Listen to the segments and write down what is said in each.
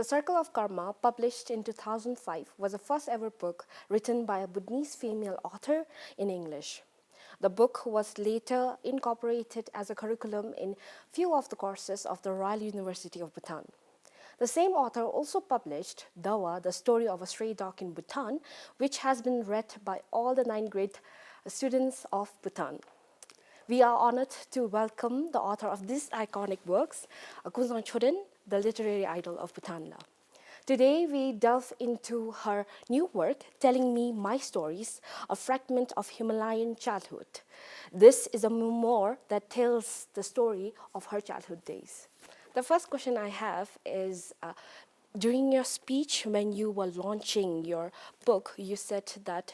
The Circle of Karma, published in 2005, was the first ever book written by a Bhutanese female author in English. The book was later incorporated as a curriculum in few of the courses of the Royal University of Bhutan. The same author also published Dawa, the story of a stray dog in Bhutan, which has been read by all the 9th grade students of Bhutan. We are honored to welcome the author of these iconic works, Kunzang Choden, the literary idol of Bhutan. Today, we delve into her new work, Telling Me My Stories, a fragment of Himalayan childhood. This is a memoir that tells the story of her childhood days. The first question I have is, during your speech when you were launching your book, you said that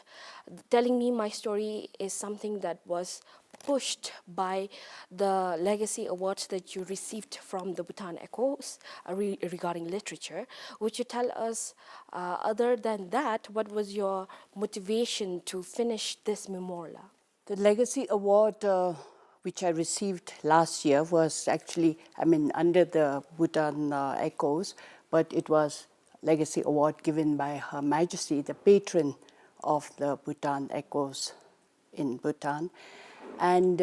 Telling Me My Story is something that was pushed by the legacy awards that you received from the Bhutan Echoes regarding literature. Would you tell us, other than that, what was your motivation to finish this memoir? The Legacy Award, which I received last year, was actually, under the Bhutan Echoes, but it was Legacy Award given by Her Majesty, the patron of the Bhutan Echoes in Bhutan. And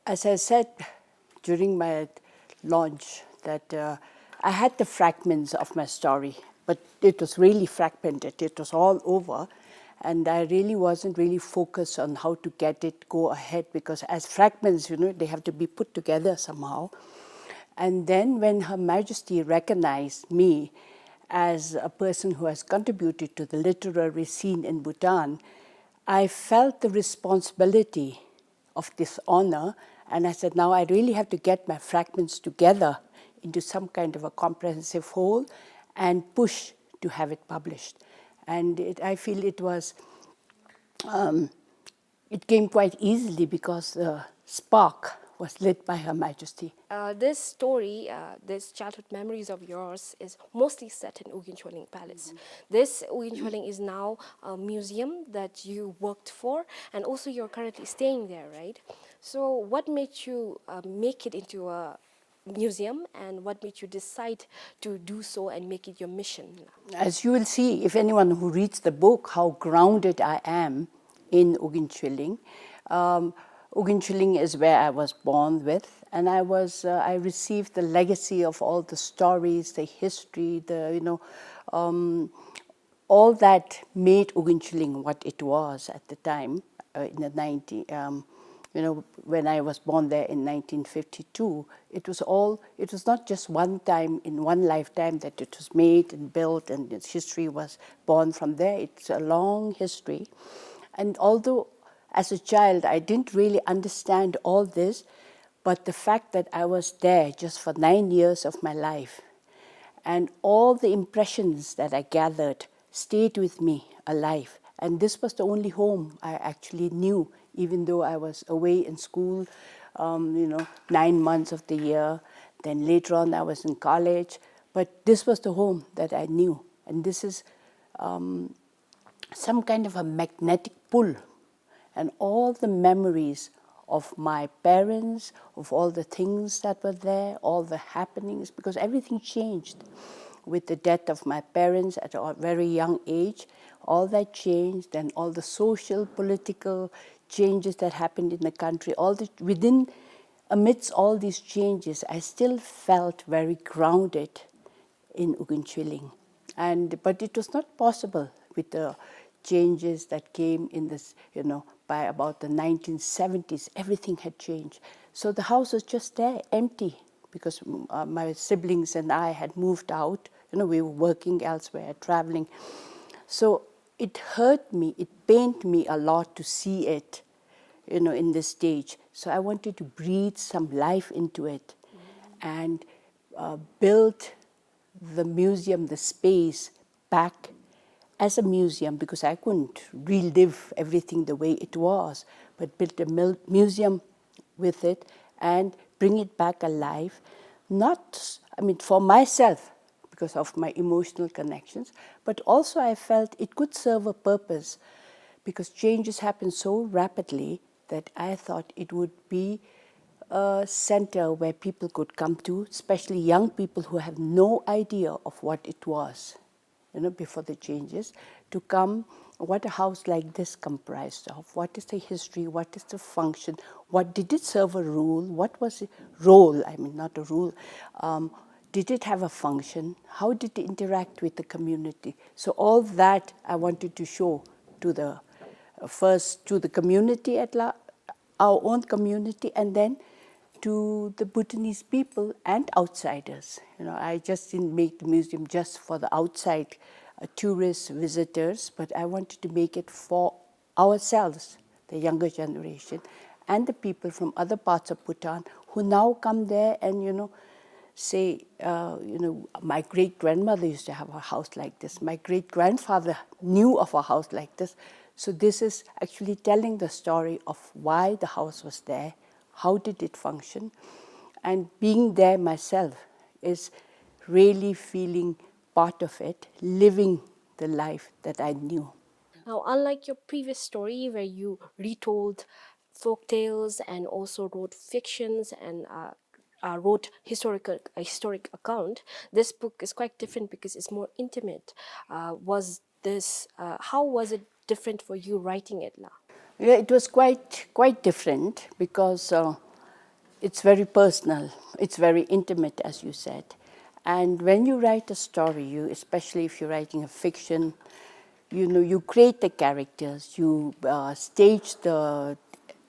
as I said during my launch, that I had the fragments of my story, but it was really fragmented. It was all over. And I really wasn't really focused on how to get it go ahead, because as fragments, they have to be put together somehow. And then when Her Majesty recognized me as a person who has contributed to the literary scene in Bhutan, I felt the responsibility of this honor, and I said, now I really have to get my fragments together into some kind of a comprehensive whole and push to have it published. And I feel it was, it came quite easily because the spark was lit by Her Majesty. This story, this childhood memories of yours, is mostly set in Ugyen Choling Palace. This Ugyen Choling is now a museum that you worked for, and also you're currently staying there, right? So what made you make it into a museum, and what made you decide to do so and make it your mission? As you will see, if anyone who reads the book, how grounded I am in Ugyen Choling. Ugyen Choling is where I was born with, and I received the legacy of all the stories, the history, all that made Ugyen Choling what it was at the time in the when I was born there in 1952. It was not just one time in one lifetime that it was made and built, and its history was born from there. It's a long history, and although as a child, I didn't really understand all this, but the fact that I was there just for 9 years of my life, and all the impressions that I gathered stayed with me alive. And this was the only home I actually knew, even though I was away in school, 9 months of the year. Then later on, I was in college. But this was the home that I knew. And this is some kind of a magnetic pull. And all the memories of my parents, of all the things that were there, all the happenings, because everything changed with the death of my parents at a very young age. All that changed, and all the social, political changes that happened in the country, amidst all these changes, I still felt very grounded in Ugyen Choling. But it was not possible with the changes that came in this, by about the 1970s, everything had changed. So the house was just there, empty, because my siblings and I had moved out. We were working elsewhere, traveling. So it hurt me, it pained me a lot to see it, in this stage. So I wanted to breathe some life into it and build the museum, the space, back as a museum, because I couldn't relive everything the way it was, but build a museum with it and bring it back alive. For myself, because of my emotional connections, but also I felt it could serve a purpose, because changes happen so rapidly that I thought it would be a center where people could come to, especially young people who have no idea of what it was, before the changes, to come, what a house like this comprised of, what is the history, what is the function, what did it serve a role, what was it, role, I mean not a rule, did it have a function, how did it interact with the community. So all that I wanted to show to the, first to the community our own community, and then to the Bhutanese people and outsiders. I just didn't make the museum just for the outside tourists, visitors, but I wanted to make it for ourselves, the younger generation, and the people from other parts of Bhutan who now come there and, say, my great-grandmother used to have a house like this. My great-grandfather knew of a house like this. So this is actually telling the story of why the house was there, how did it function, and being there myself is really feeling part of it, living the life that I knew. Now, unlike your previous story where you retold folk tales and also wrote fictions and wrote historic account, this book is quite different because it's more intimate. How was it different for you writing it, La? Yeah, it was quite different because it's very personal. It's very intimate, as you said. And when you write a story, especially if you're writing a fiction, you create the characters, you stage the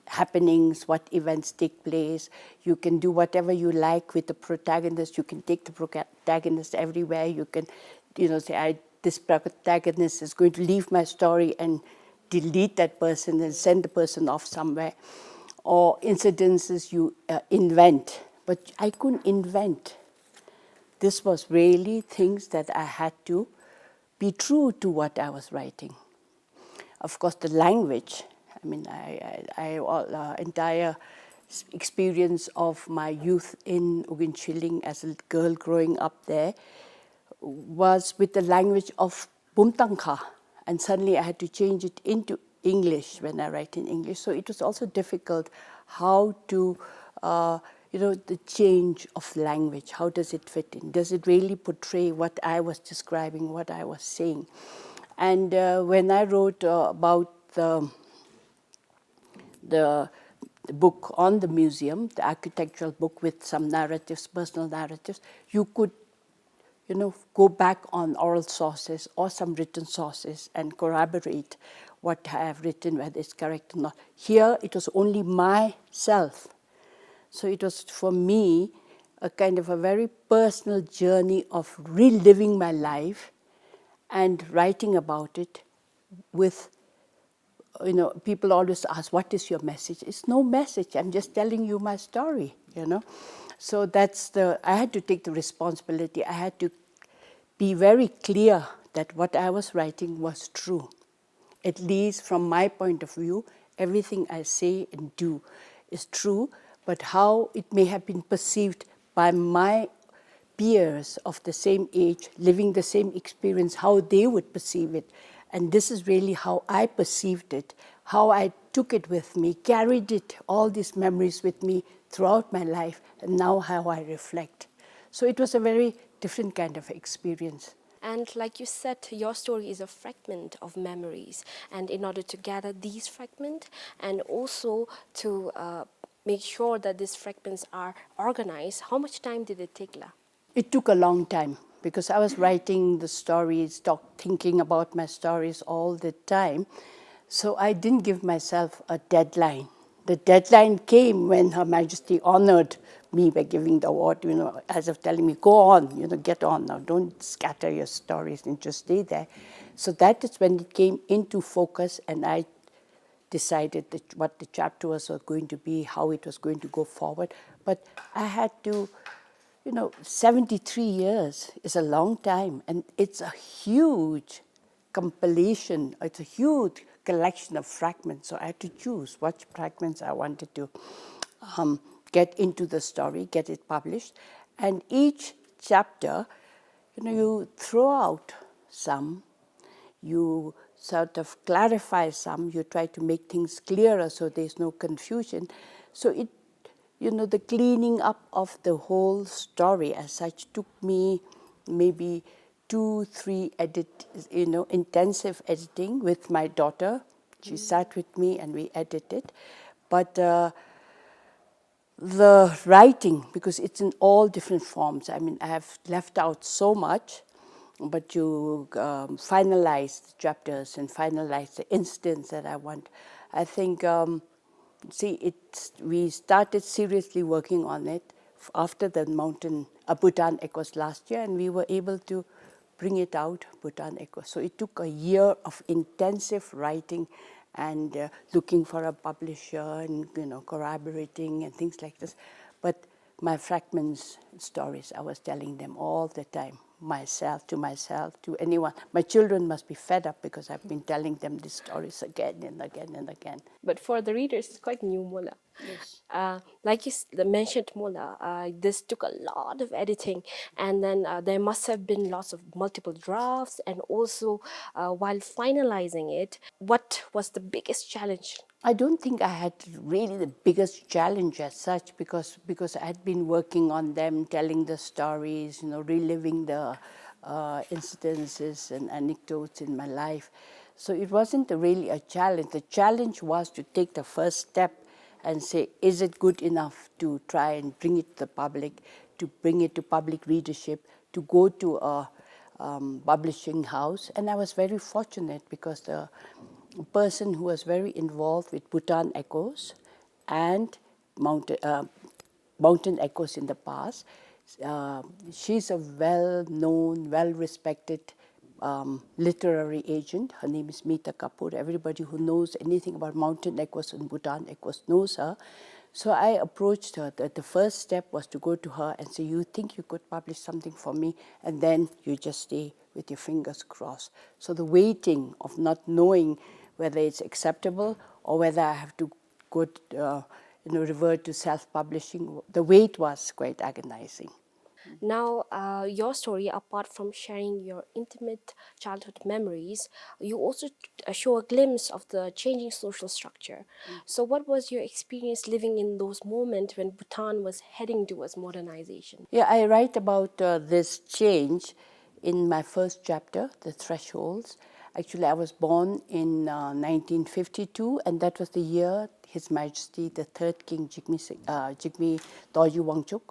happenings, what events take place. You can do whatever you like with the protagonist. You can take the protagonist everywhere. You can, say, this protagonist is going to leave my story and delete that person and send the person off somewhere. Or incidences you invent. But I couldn't invent. This was really things that I had to be true to what I was writing. Of course, the language, entire experience of my youth in Uginchilling as a girl growing up there was with the language of Bumtangka, and suddenly I had to change it into English when I write in English. So it was also difficult how to, the change of language, how does it fit in? Does it really portray what I was describing, what I was saying? And when I wrote about the book on the museum, the architectural book with some narratives, personal narratives, you could go back on oral sources or some written sources and corroborate what I have written, whether it's correct or not. Here, it was only myself. So it was, for me, a kind of a very personal journey of reliving my life and writing about it with, people always ask, what is your message? It's no message. I'm just telling you my story, So I had to take the responsibility. I had to be very clear that what I was writing was true. At least from my point of view, everything I say and do is true, but how it may have been perceived by my peers of the same age, living the same experience, how they would perceive it. And this is really how I perceived it, how I took it with me, carried it, all these memories with me throughout my life, and now how I reflect. So it was a very different kind of experience. And like you said, your story is a fragment of memories. And in order to gather these fragments and also to make sure that these fragments are organized, how much time did it take, La? It took a long time because I was writing the stories, thinking about my stories all the time. So I didn't give myself a deadline. The deadline came when Her Majesty honored me by giving the award, as of telling me, go on, get on now, don't scatter your stories and just stay there. So that is when it came into focus, and I decided what the chapter was going to be, how it was going to go forward. But I had to, 73 years is a long time, and it's a huge compilation, it's a huge collection of fragments. So I had to choose what fragments I wanted to get into the story, get it published. And each chapter, you throw out some, you sort of clarify some, you try to make things clearer so there's no confusion. So the cleaning up of the whole story as such took me maybe 2, 3 intensive editing with my daughter. She sat with me and we edited. But the writing, because it's in all different forms. I mean, I have left out so much, but you finalize the chapters and finalize the instance that I want. I think, we started seriously working on it after the Bhutan Echoes last year, and we were able to bring it out, Bhutan Echoes. So it took a year of intensive writing and looking for a publisher and corroborating and things like this. But my fragments stories, I was telling them all the time, myself, to anyone. My children must be fed up because I've been telling them these stories again and again and again. But for the readers, it's quite new, Mola. Yes. Like you mentioned, Mola, this took a lot of editing, and then there must have been lots of multiple drafts, and also while finalizing it, what was the biggest challenge? I don't think I had really the biggest challenge as such because I had been working on them, telling the stories, reliving the incidences and anecdotes in my life. So it wasn't really a challenge. The challenge was to take the first step and say, is it good enough to try and bring it to the public, to bring it to public readership, to go to a publishing house? And I was very fortunate because the person who was very involved with Bhutan Echoes and Mountain Echoes in the past. She's a well-known, well-respected literary agent. Her name is Meeta Kapoor. Everybody who knows anything about Mountain Echoes and Bhutan Echoes knows her. So I approached her. The first step was to go to her and say, you think you could publish something for me? And then you just stay with your fingers crossed. So the waiting of not knowing whether it's acceptable or whether I have to go revert to self-publishing, the wait was quite agonizing. Now, your story, apart from sharing your intimate childhood memories, you also show a glimpse of the changing social structure. So, what was your experience living in those moments when Bhutan was heading towards modernization? Yeah, I write about this change in my first chapter, The Thresholds. Actually, I was born in 1952, and that was the year His Majesty, the third King Jigme Dorji Wangchuk,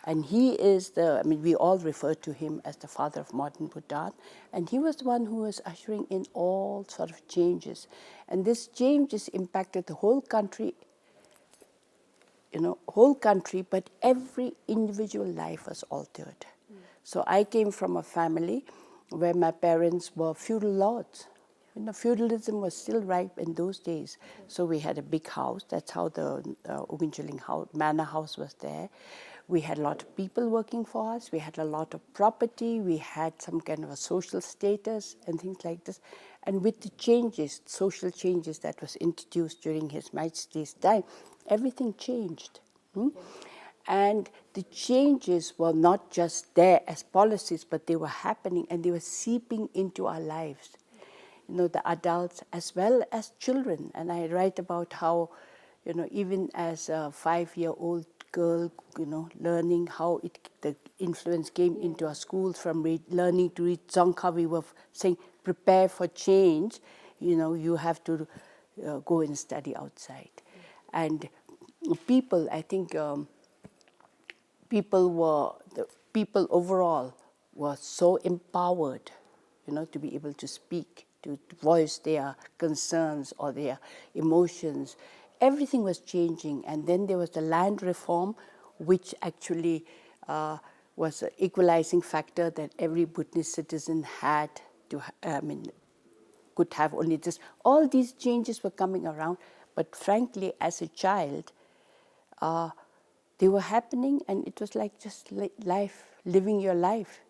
and he is we all refer to him as the father of modern Bhutan, and he was the one who was ushering in all sort of changes. And this changes impacted the whole country, but every individual life was altered. So I came from a family where my parents were feudal lords. Feudalism was still ripe in those days. So we had a big house. That's how the Uginchaling manor house was there. We had a lot of people working for us. We had a lot of property. We had some kind of a social status and things like this. And with the changes, social changes that was introduced during His Majesty's time, everything changed. And the changes were not just there as policies, but they were happening and they were seeping into our lives. The adults as well as children. And I write about how, even as a 5-year-old girl, learning how the influence came into our schools from learning to read Dzongkha. We were saying, prepare for change. You have to go and study outside. And people, I think, people overall were so empowered, to be able to speak, to voice their concerns or their emotions. Everything was changing, and then there was the land reform, which actually was an equalizing factor that every Bhutanese citizen had to, could have only this. All these changes were coming around, but frankly, as a child, they were happening, and it was like just life, living your life.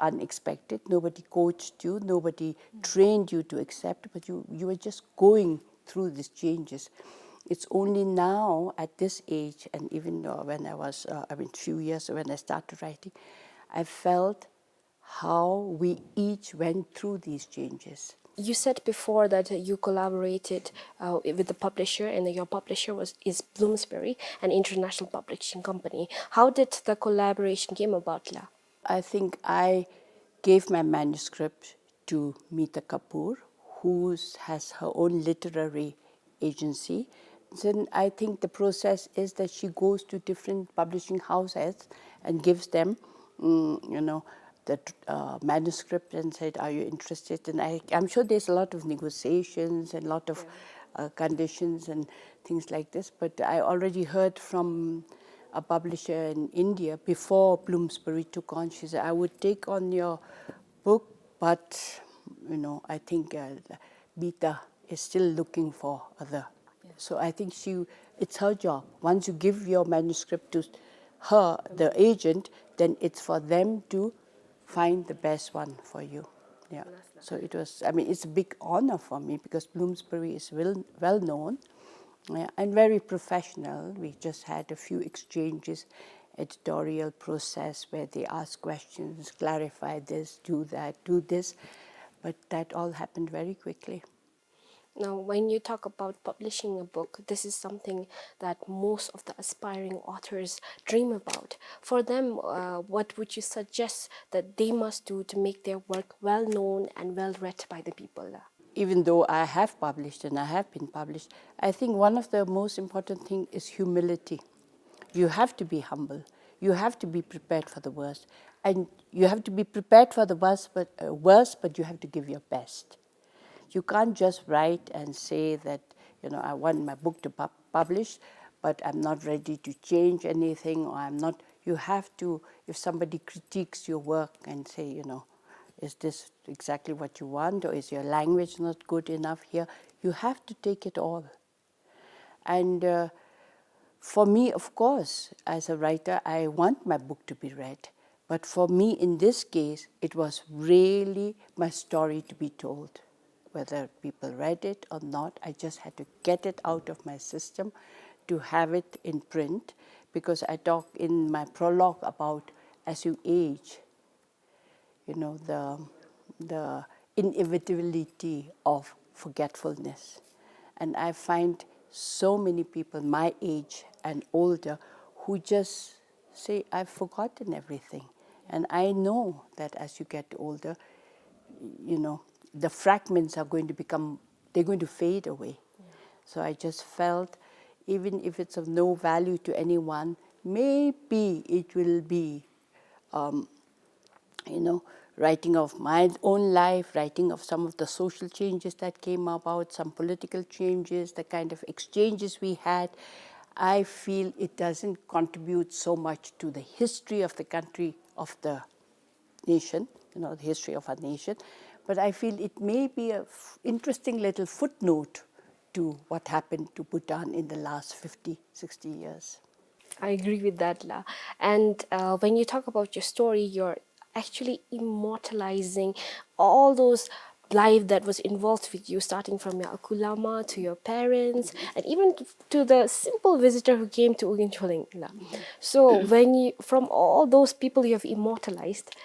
Unexpected. Nobody coached you. Nobody trained you to accept, but you were just going through these changes. It's only now at this age, and even when I was, few years when I started writing, I felt how we each went through these changes. You said before that you collaborated with the publisher, and your publisher is Bloomsbury, an international publishing company. How did the collaboration came about, La? I think I gave my manuscript to Meeta Kapoor, who has her own literary agency. Then I think the process is that she goes to different publishing houses and gives them, the manuscript and said, "Are you interested?" And I'm sure there's a lot of negotiations and a lot of conditions and things like this. But I already heard from a publisher in India before Bloomsbury took on. She said, "I would take on your book, but I think Meeta is still looking for other." So I think it's her job. Once you give your manuscript to her, the agent, then it's for them to find the best one for you. Yeah. So it was, it's a big honor for me because Bloomsbury is well known, and very professional. We just had a few exchanges, editorial process where they ask questions, clarify this, do that, do this. But that all happened very quickly. Now, when you talk about publishing a book, this is something that most of the aspiring authors dream about. For them, what would you suggest that they must do to make their work well known and well read by the people? Even though I have published and I have been published, I think one of the most important things is humility. You have to be humble. You have to be prepared for the worst. And you have to be prepared for the worst, but you have to give your best. You can't just write and say that, I want my book to publish, but I'm not ready to change anything, or I'm not. You have to, if somebody critiques your work and say, is this exactly what you want, or is your language not good enough here? You have to take it all. And for me, of course, as a writer, I want my book to be read. But for me, in this case, it was really my story to be told. Whether people read it or not, I just had to get it out of my system to have it in print, because I talk in my prologue about as you age, the inevitability of forgetfulness. And I find so many people my age and older who just say, "I've forgotten everything." And I know that as you get older, the fragments are going to they're going to fade away. So I just felt, even if it's of no value to anyone, maybe it will be, writing of my own life, writing of some of the social changes that came about, some political changes, the kind of exchanges we had. I feel it doesn't contribute so much to the history of the country, of the nation, the history of our nation, but I feel it may be an interesting little footnote to what happened to Bhutan in the last 50, 60 years. I agree with that, La. And when you talk about your story, you're actually immortalizing all those life that was involved with you, starting from your akulama to your parents, and even to the simple visitor who came to Ugin Choling, La. So when you, from all those people you have immortalized,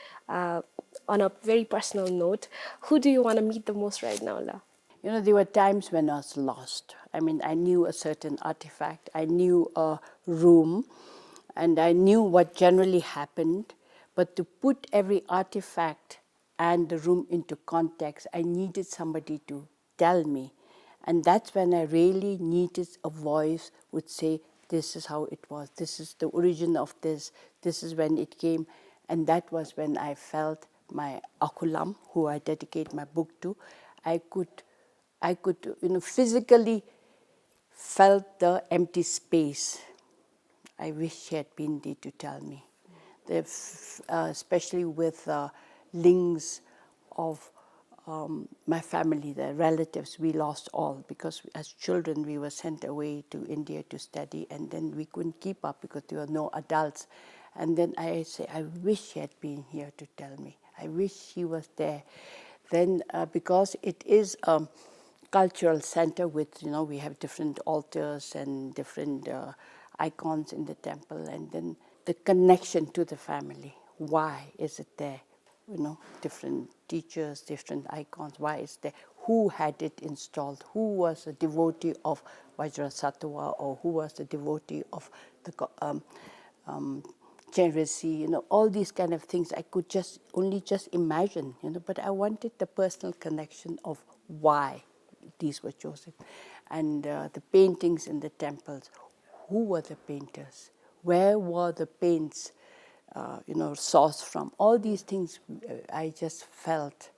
on a very personal note, who do you want to meet the most right now, La? There were times when I was lost. I knew a certain artifact, I knew a room, and I knew what generally happened. But to put every artifact and the room into context, I needed somebody to tell me. And that's when I really needed a voice would say, "This is how it was, this is the origin of this is when it came." And that was when I felt my akulam, who I dedicate my book to, I could physically felt the empty space. I wish she had been there to tell me. Especially with links of my family, the relatives, we lost all because as children we were sent away to India to study, and then we couldn't keep up because there were no adults. And then I say, I wish she had been here to tell me. I wish she was there. Then because it is a cultural center with, we have different altars and different icons in the temple, and then the connection to the family. Why is it there? Different teachers, different icons. Why is there? who had it installed, who was a devotee of Vajrasattva, or who was a devotee of the Cherasi, all these kind of things I could only just imagine, but I wanted the personal connection of why these were chosen. And the paintings in the temples, who were the painters? Where were the paints, sourced from? All these things, I just felt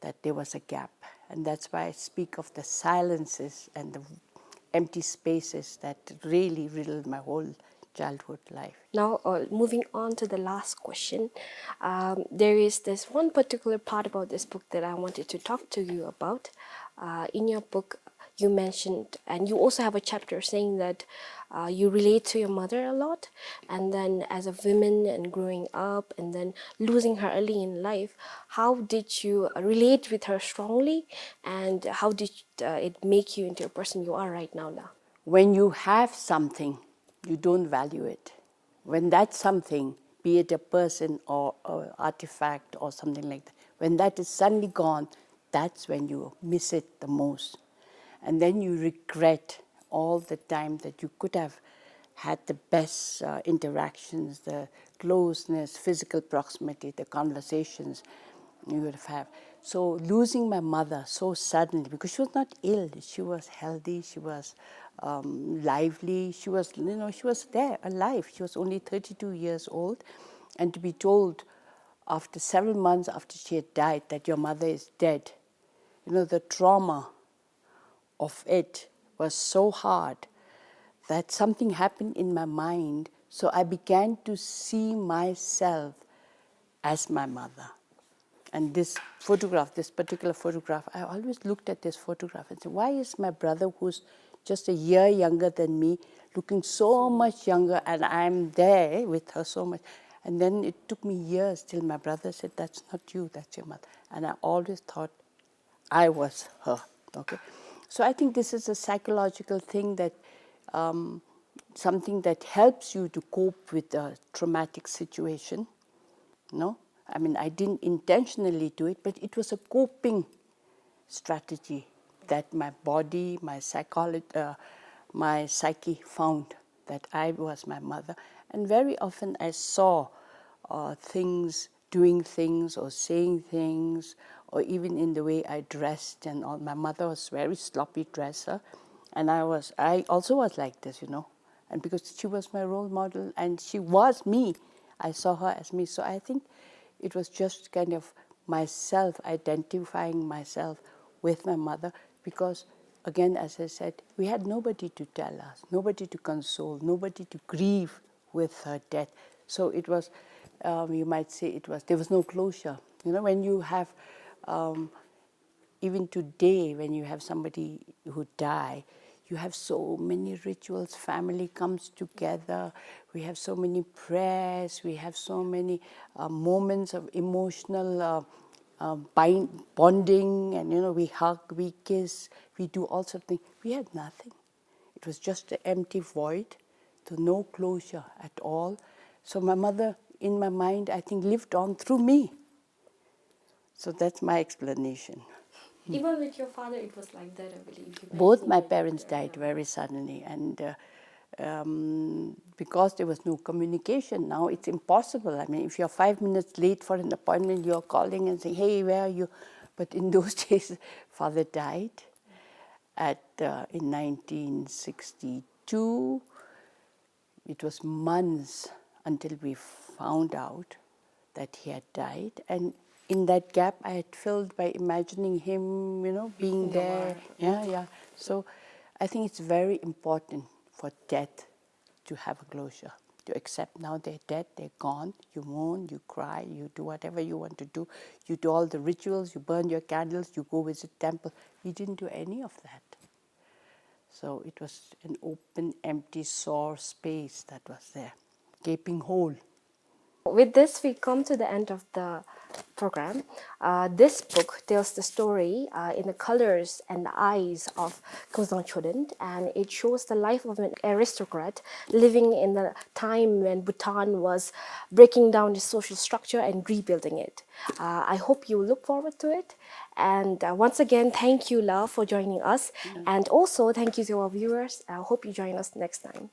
that there was a gap. And that's why I speak of the silences and the empty spaces that really riddled my whole childhood life. Now, moving on to the last question, there is this one particular part about this book that I wanted to talk to you about. In your book, you mentioned, and you also have a chapter saying that you relate to your mother a lot, and then as a woman and growing up and then losing her early in life, how did you relate with her strongly, and how did it make you into a person you are right now? When you have something, you don't value it. When that something, be it a person or an artifact or something like that, when that is suddenly gone, that's when you miss it the most. And then you regret all the time that you could have had the best interactions, the closeness, physical proximity, the conversations you would have. So losing my mother so suddenly, because she was not ill, she was healthy, she was lively, she was, she was there, alive. She was only 32 years old. And to be told after several months after she had died that your mother is dead, the trauma of it was so hard that something happened in my mind. So I began to see myself as my mother. And this photograph, this particular photograph, I always looked at this photograph and said, why is my brother, who's just a year younger than me, looking so much younger, and I'm there with her so much? And then it took me years till my brother said, that's not you, that's your mother. And I always thought I was her. Okay, so I think this is a psychological thing, that something that helps you to cope with a traumatic situation. No, I mean, I didn't intentionally do it, but it was a coping strategy that my body, my my psyche found that I was my mother. And very often I saw things, doing things or saying things, or even in the way I dressed and all. My mother was a very sloppy dresser, and I also was like this, and because she was my role model and she was me, I saw her as me. So I think it was just kind of myself identifying myself with my mother, because again, as I said, we had nobody to tell us, nobody to console, nobody to grieve with her death. So it was, you might say, there was no closure. When you have, even today, when you have somebody who die, you have so many rituals, family comes together, we have so many prayers, we have so many moments of emotional bonding, and we hug, we kiss, we do all sorts of things. We had nothing. It was just an empty void, so no closure at all. So my mother, in my mind, I think lived on through me. So that's my explanation. Even with your father, it was like that, I believe. Both my parents died very suddenly, and because there was no communication, now it's impossible. I mean, if you're 5 minutes late for an appointment, you're calling and saying, hey, where are you? But in those days, father died in 1962. It was months until we found out that he had died. And in that gap, I had filled by imagining him, being there. Yeah. So I think it's very important for death to have a closure, to accept now they're dead, they're gone. You mourn, you cry, you do whatever you want to do. You do all the rituals, you burn your candles, you go visit temple. We didn't do any of that. So it was an open, empty, sore space that was there, gaping hole. With this, we come to the end of the program. This book tells the story in the colors and the eyes of Kunzang Choden, and it shows the life of an aristocrat living in the time when Bhutan was breaking down its social structure and rebuilding it. I hope you look forward to it. And once again, thank you, Love, for joining us. And also, thank you to our viewers. I hope you join us next time.